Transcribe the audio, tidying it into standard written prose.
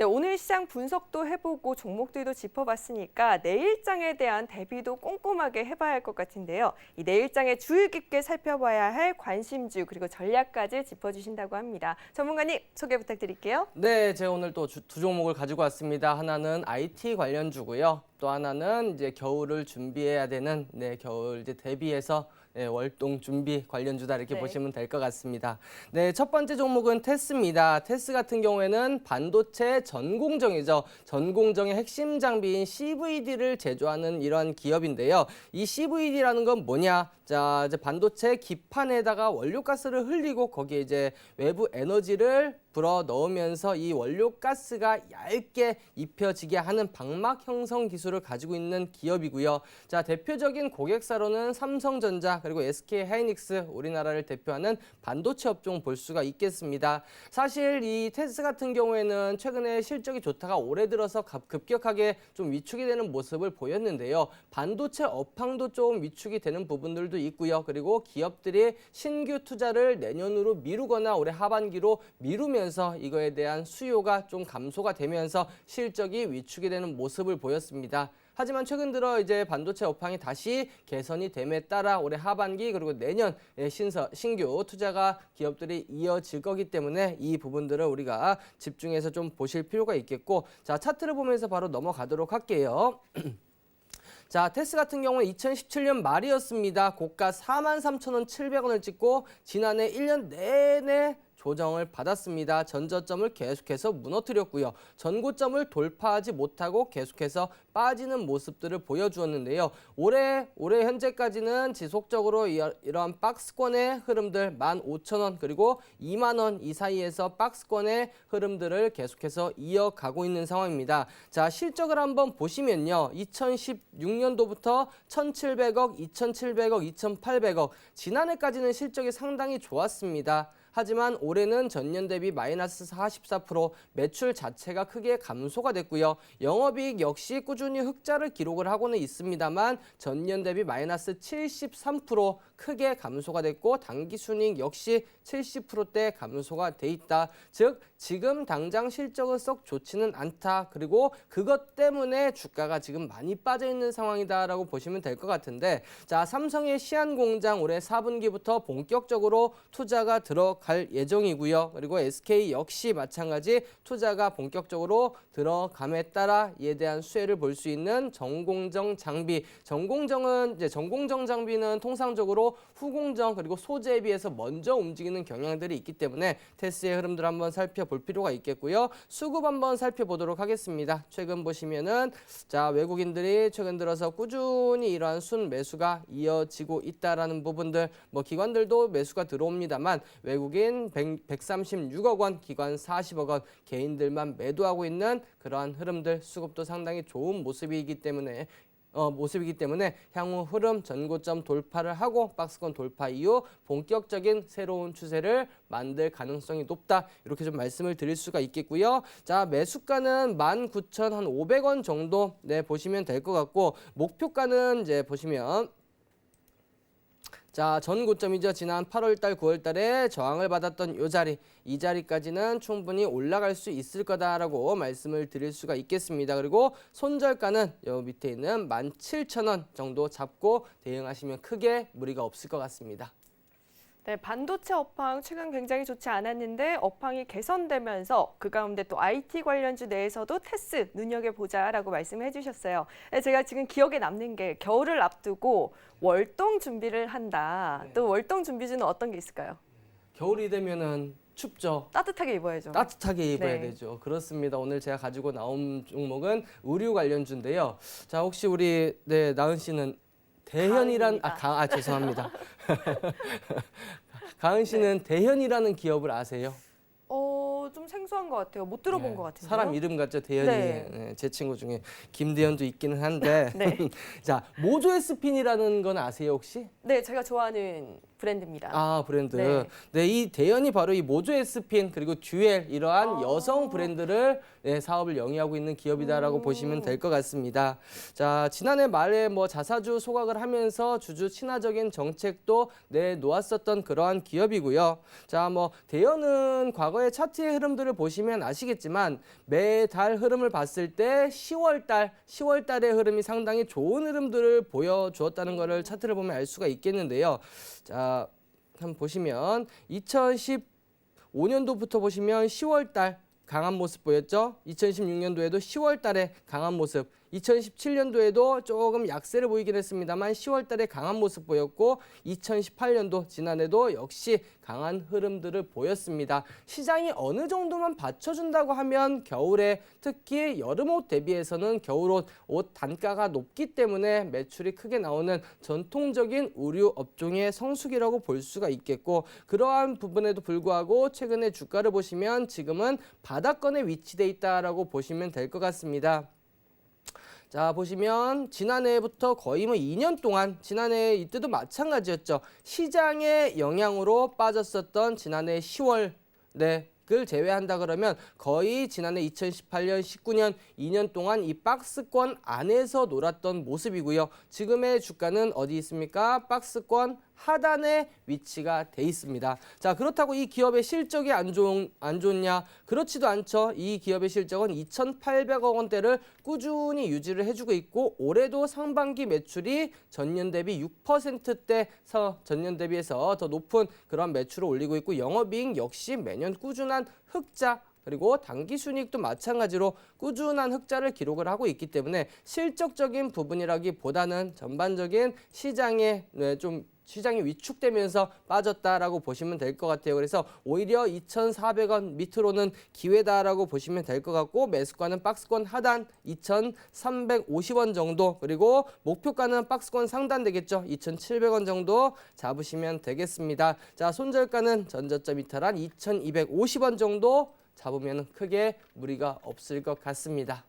네, 오늘 시장 분석도 해보고 종목들도 짚어봤으니까 내일장에 대한 대비도 꼼꼼하게 해봐야 할 것 같은데요. 이 내일장에 주의 깊게 살펴봐야 할 관심주 그리고 전략까지 짚어주신다고 합니다. 전문가님 소개 부탁드릴게요. 네, 제가 오늘 또 두 종목을 가지고 왔습니다. 하나는 IT 관련주고요. 또 하나는 이제 겨울을 준비해야 되는 겨울 이제 대비해서 월동 준비 관련주다 이렇게 보시면 될 것 같습니다. 네, 첫 번째 종목은 테스입니다. 테스 같은 경우에는 반도체 전공정이죠. 전공정의 핵심 장비인 CVD를 제조하는 이런 기업인데요. 이 CVD라는 건 뭐냐? 자, 이제 반도체 기판에다가 원료가스를 흘리고 거기에 이제 외부 에너지를 불어 넣으면서 이 원료가스가 얇게 입혀지게 하는 방막 형성 기술을 가지고 있는 기업이고요. 자, 대표적인 고객사로는 삼성전자 그리고 SK하이닉스 우리나라를 대표하는 반도체 업종 볼 수가 있겠습니다. 사실 이 테스 같은 경우에는 최근에 실적이 좋다가 올해 들어서 급격하게 좀 위축이 되는 모습을 보였는데요. 반도체 업황도 좀 위축이 되는 부분들도 있고요. 그리고 기업들이 신규 투자를 내년으로 미루거나 올해 하반기로 미루면서 이거에 대한 수요가 좀 감소가 되면서 실적이 위축이 되는 모습을 보였습니다. 하지만 최근 들어 이제 반도체 업황이 다시 개선이 됨에 따라 올해 하반기 그리고 내년 신규 투자가 기업들이 이어질 거기 때문에 이 부분들을 우리가 집중해서 좀 보실 필요가 있겠고, 자, 차트를 보면서 바로 넘어가도록 할게요. 자, 테스 같은 경우는 2017년 말이었습니다. 고가 43,700원을 찍고 지난해 1년 내내 조정을 받았습니다. 전저점을 계속해서 무너뜨렸고요. 전고점을 돌파하지 못하고 계속해서 빠지는 모습들을 보여주었는데요. 올해 현재까지는 지속적으로 이러한 박스권의 흐름들 15,000원 그리고 2만 원 이 사이에서 박스권의 흐름들을 계속해서 이어가고 있는 상황입니다. 자, 실적을 한번 보시면요. 2016년도부터 1,700억, 2,700억, 2,800억 지난해까지는 실적이 상당히 좋았습니다. 하지만 올해는 전년 대비 마이너스 44%, 매출 자체가 크게 감소가 됐고요. 영업이익 역시 꾸준히 흑자를 기록을 하고는 있습니다만 전년 대비 마이너스 73% 크게 감소가 됐고 당기순이익 역시 70%대 감소가 돼 있다. 즉 지금 당장 실적은 썩 좋지는 않다. 그리고 그것 때문에 주가가 지금 많이 빠져 있는 상황이다라고 보시면 될 것 같은데, 자, 삼성의 시안 공장 올해 4분기부터 본격적으로 투자가 들어갈 예정이고요. 그리고 SK 역시 마찬가지 투자가 본격적으로 들어감에 따라 이에 대한 수혜를 볼 수 있는 전공정 장비. 전공정 장비는 통상적으로 후공정 그리고 소재에 비해서 먼저 움직이는 경향들이 있기 때문에 테스의 흐름들 한번 살펴볼 필요가 있겠고요. 수급 한번 살펴보도록 하겠습니다. 최근 보시면은 자, 외국인들이 최근 들어서 꾸준히 이러한 순 매수가 이어지고 있다라는 부분들, 뭐 기관들도 매수가 들어옵니다만 외국인 136억 원, 기관 40억 원, 개인들만 매도하고 있는 그러한 흐름들, 수급도 상당히 좋은 모습이기 때문에 향후 흐름 전고점 돌파를 하고 박스권 돌파 이후 본격적인 새로운 추세를 만들 가능성이 높다. 이렇게 좀 말씀을 드릴 수가 있겠고요. 자, 매수가는 19,500원 정도 보시면 될 것 같고, 목표가는 이제 보시면 자, 전 고점이죠. 지난 8월달, 9월달에 저항을 받았던 이 자리까지는 충분히 올라갈 수 있을 거다라고 말씀을 드릴 수가 있겠습니다. 그리고 손절가는 요 밑에 있는 17,000원 정도 잡고 대응하시면 크게 무리가 없을 것 같습니다. 네, 반도체 업황 최근 굉장히 좋지 않았는데 업황이 개선되면서 그 가운데 또 IT 관련주 내에서도 테스 눈여겨보자라고 말씀을 해주셨어요. 네, 제가 지금 기억에 남는 게 겨울을 앞두고 월동 준비를 한다. 또 월동 준비주는 어떤 게 있을까요? 겨울이 되면은 춥죠. 따뜻하게 입어야죠. 따뜻하게 입어야 되죠. 그렇습니다. 오늘 제가 가지고 나온 종목은 의류 관련주인데요. 자, 혹시 우리 나은 씨는 대현이란 죄송합니다. 가은 씨는 대현이라는 기업을 아세요? 좀 생소한 것 같아요. 못 들어본 것 같은데요. 사람 이름 같죠, 대현이. 제 친구 중에 김대현도 있기는 한데. 자, 모조에스핀이라는 건 아세요 혹시? 네, 제가 좋아하는 브랜드입니다. 아, 브랜드. 네, 이 대현이 바로 이 모조에스핀 그리고 듀엘 이러한 여성 브랜드를 사업을 영위하고 있는 기업이다라고 보시면 될 것 같습니다. 자, 지난해 말에 뭐 자사주 소각을 하면서 주주 친화적인 정책도 내놓았었던 그러한 기업이고요. 자, 뭐 대현은 과거의 차트의 흐름들을 보시면 아시겠지만 매달 흐름을 봤을 때 10월 달의 흐름이 상당히 좋은 흐름들을 보여주었다는 것을 차트를 보면 알 수가 있겠는데요. 자, 한번 보시면 2015년도부터 보시면 10월 달 강한 모습 보였죠? 2016년도에도 10월 달에 강한 모습, 2017년도에도 조금 약세를 보이긴 했습니다만 10월 달에 강한 모습 보였고 2018년도 지난해도 역시 강한 흐름들을 보였습니다. 시장이 어느 정도만 받쳐준다고 하면 겨울에 특히 여름옷 대비해서는 겨울옷 옷 단가가 높기 때문에 매출이 크게 나오는 전통적인 의류 업종의 성수기라고 볼 수가 있겠고, 그러한 부분에도 불구하고 최근에 주가를 보시면 지금은 바닥권에 위치돼 있다라고 보시면 될 것 같습니다. 자, 보시면 지난해부터 거의 2년 동안, 지난해 이때도 마찬가지였죠. 시장의 영향으로 빠졌었던 지난해 10월 을 제외한다 그러면 거의 지난해 2018년, 19년 2년 동안 이 박스권 안에서 놀았던 모습이고요. 지금의 주가는 어디 있습니까? 박스권 하단에 위치가 돼 있습니다. 자, 그렇다고 이 기업의 실적이 안 좋냐? 그렇지도 않죠. 이 기업의 실적은 2,800억 원대를 꾸준히 유지를 해주고 있고, 올해도 상반기 매출이 전년 대비 6%대에서 전년 대비해서 더 높은 그런 매출을 올리고 있고, 영업이익 역시 매년 꾸준한 흑자, 그리고 당기순이익도 마찬가지로 꾸준한 흑자를 기록을 하고 있기 때문에 실적적인 부분이라기보다는 전반적인 시장에 시장이 위축되면서 빠졌다라고 보시면 될 것 같아요. 그래서 오히려 2,400원 밑으로는 기회다라고 보시면 될 것 같고, 매수가는 박스권 하단 2,350원 정도, 그리고 목표가는 박스권 상단 되겠죠. 2,700원 정도 잡으시면 되겠습니다. 자, 손절가는 전저점 이탈한 2,250원 정도 잡으면 크게 무리가 없을 것 같습니다.